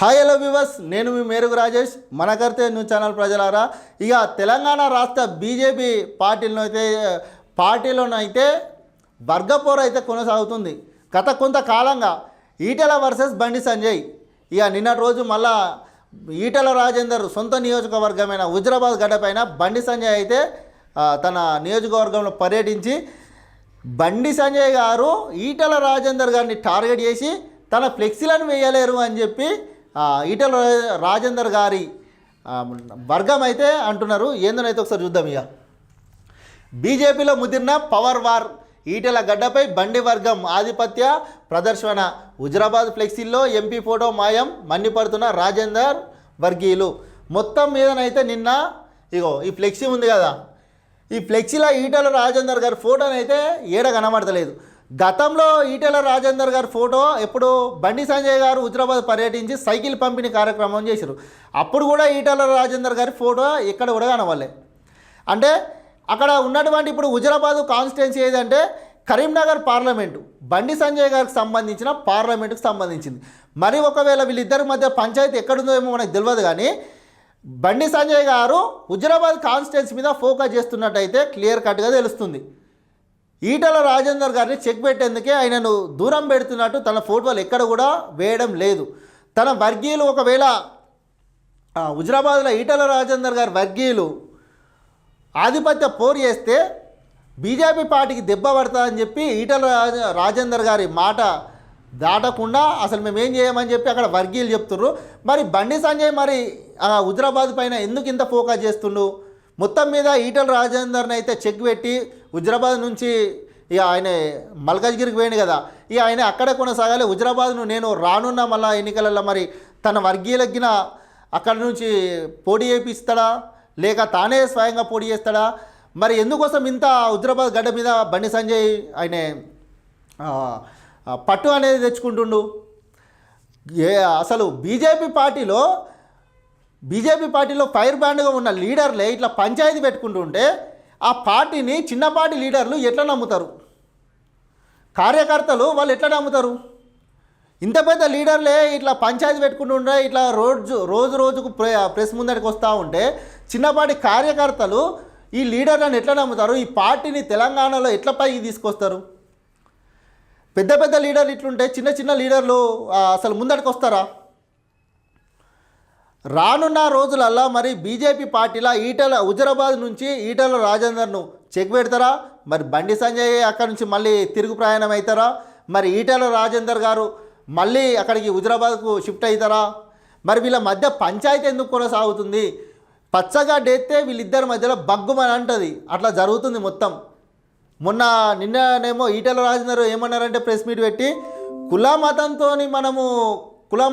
Hi hello viewers, నేను మీ Merugu Rajesh. మనకర్తే news channel ప్రజలారా, ఇక తెలంగాణ రాష్ట్ర బీజేపీ పార్టీలోనైతే వర్గపోరు అయితే కొనసాగుతుంది. గత కొంతకాలంగా ఈటెల వర్సెస్ బండి సంజయ్. ఇక నిన్నటి రోజు మళ్ళా ఈటెల రాజేందర్ సొంత నియోజకవర్గమైన హుజరాబాద్ గడ్డపైన బండి సంజయ్ అయితే తన నియోజకవర్గంలో పర్యటించి బండి సంజయ్ గారు ఈటెల రాజేందర్ గారిని టార్గెట్ చేసి తన ఫ్లెక్సీలను వేయలేరు అని చెప్పి ఈటెల రాజేందర్ గారి వర్గం అయితే అంటున్నారు. ఏందనైతే ఒకసారి చూద్దాం. ఇక బీజేపీలో ముదిరిన పవర్ వార్, ఈటెల గడ్డపై బండి వర్గం ఆధిపత్య ప్రదర్శన, హుజరాబాద్ ఫ్లెక్సీల్లో ఎంపీ ఫోటో మాయం, మండిపడుతున్న రాజేందర్ వర్గీయులు. మొత్తం మీదనైతే నిన్న ఇగో ఈ ఫ్లెక్సీ ఉంది కదా, ఈ ఫ్లెక్సీలో ఈటెల రాజేందర్ గారి ఫోటోనైతే ఏడ కనబడతలేదు. గతంలో ఈటెల రాజేందర్ గారి ఫోటో ఎప్పుడు బండి సంజయ్ గారు హుజరాబాద్ పర్యటించి సైకిల్ పంపిణీ కార్యక్రమం చేశారు. అప్పుడు కూడా ఈటెల రాజేందర్ గారి ఫోటో ఎక్కడ కూడా కనవలే. అంటే అక్కడ ఉన్నటువంటి ఇప్పుడు హుజరాబాద్ కాన్స్టిట్యున్సీ ఏదంటే కరీంనగర్ పార్లమెంటు, బండి సంజయ్ గారికి సంబంధించిన పార్లమెంటుకు సంబంధించింది. మరి ఒకవేళ వీళ్ళిద్దరి మధ్య పంచాయతీ ఎక్కడుందో ఏమో మనకు తెలియదు. కానీ బండి సంజయ్ గారు హుజరాబాద్ కాన్స్టిట్యున్సీ మీద ఫోకస్ చేస్తున్నట్టయితే క్లియర్ కట్గా తెలుస్తుంది. ఈటెల రాజేందర్ గారిని చెక్ పెట్టేందుకే ఆయనను దూరం పెడుతున్నట్టు తన ఫోటోలు ఎక్కడ కూడా వేయడం లేదు. తన వర్గీయులు ఒకవేళ హుజరాబాద్లో ఈటెల రాజేందర్ గారి వర్గీయులు ఆధిపత్య పోరు చేస్తే బీజేపీ పార్టీకి దెబ్బ పడుతుందని చెప్పి ఈటెల రాజేందర్ గారి మాట దాటకుండా అసలు మేము ఏం చేయమని చెప్పి అక్కడ వర్గీయులు చెప్తున్నారు. మరి బండి సంజయ్ మరి హుజరాబాద్ పైన ఎందుకు ఇంత ఫోకస్ చేస్తుండు? మొత్తం మీద ఈటెల రాజేందర్ని అయితే చెక్ పెట్టి హుజరాబాద్ నుంచి ఇక ఆయన మల్కాజ్గిరికి పోయింది కదా, ఇక ఆయన అక్కడే కొనసాగాలి. హుజరాబాద్ను నేను రానున్న మళ్ళా ఎన్నికలలో మరి తన వర్గీయులకిన అక్కడ నుంచి పోటీ చేపిస్తాడా లేక తానే స్వయంగా పోటీ చేస్తాడా? మరి ఎందుకోసం ఇంత హుజరాబాద్ గడ్డ మీద బండి సంజయ్ ఆయన పట్టు అనేది తెచ్చుకుంటుండు? అసలు బీజేపీ పార్టీలో ఫైర్ బ్యాండ్గా ఉన్న లీడర్లే ఇట్లా పంచాయతీ పెట్టుకుంటుంటే ఆ పార్టీని చిన్నపాటి లీడర్లు ఎట్లా నమ్ముతారు? కార్యకర్తలు వాళ్ళు ఎట్లా నమ్ముతారు? ఇంత పెద్ద లీడర్లే ఇట్లా పంచాయతీ పెట్టుకుంటుంటే ఇట్లా రోజుకు ప్రెస్ ముందడికి వస్తూ ఉంటే చిన్నపాటి కార్యకర్తలు ఈ లీడర్లను ఎట్లా నమ్ముతారు? ఈ పార్టీని తెలంగాణలో ఎట్లా పైకి తీసుకొస్తారు? పెద్ద పెద్ద లీడర్లు ఇట్లుంటే చిన్న లీడర్లు అసలు ముందడికి వస్తారా? రానున్న రోజులల్లో మరి బీజేపీ పార్టీలో హుజరాబాద్ నుంచి ఈటెల రాజేందర్ను చెక్ పెడతారా? మరి బండి సంజయ్ అక్కడి నుంచి మళ్ళీ తిరుగు ప్రయాణం అవుతారా? మరి ఈటెల రాజేందర్ గారు మళ్ళీ అక్కడికి హుజరాబాద్కు షిఫ్ట్ అవుతారా? మరి వీళ్ళ మధ్య పంచాయతీ ఎందుకు కొనసాగుతుంది? పచ్చగా డేస్తే వీళ్ళిద్దరి మధ్యలో బగ్గుమని అంటుంది. అట్లా జరుగుతుంది మొత్తం. నిన్ననేమో ఈటెల రాజేందర్ ఏమన్నారంటే ప్రెస్ మీట్ పెట్టి కుల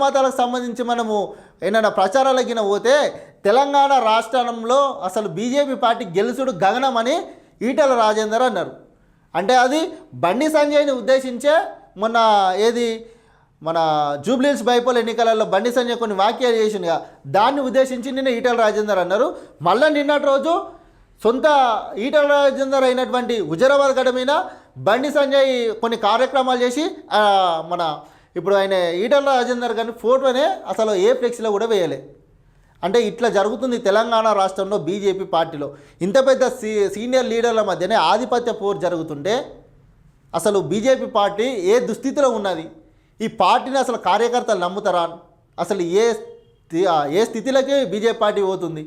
మతాలకు సంబంధించి మనము ఏమైనా ప్రచారాలకి పోతే తెలంగాణ రాష్ట్రంలో అసలు బీజేపీ పార్టీ గెలుచుడు గగనమని ఈటెల రాజేందర్ అన్నారు. అంటే అది బండి సంజయ్ని ఉద్దేశించే మన జూబ్లీహిల్స్ బైపోల్ ఎన్నికలలో బండి సంజయ్ కొన్ని వ్యాఖ్యలు చేసిందిగా, దాన్ని ఉద్దేశించి నిన్న ఈటెల రాజేందర్ అన్నారు. మళ్ళీ నిన్నటి రోజు సొంత ఈటెల రాజేందర్ అయినటువంటి హుజరాబాద్ గడ్డ మీద బండి సంజయ్ కొన్ని కార్యక్రమాలు చేసి ఇప్పుడు ఆయన ఈటెల రాజేందర్ గారిని ఫోటోనే అసలు ఏ ఫ్లెక్స్లో కూడా వేయలే. అంటే ఇట్లా జరుగుతుంది తెలంగాణ రాష్ట్రంలో బీజేపీ పార్టీలో. ఇంత పెద్ద సీనియర్ లీడర్ల మధ్యనే ఆధిపత్య పోరు జరుగుతుంటే అసలు బీజేపీ పార్టీ ఏ దుస్థితిలో ఉన్నది? ఈ పార్టీని అసలు కార్యకర్తలు నమ్ముతారా? అసలు ఏ స్థితిలోకి బీజేపీ పార్టీ పోతుంది?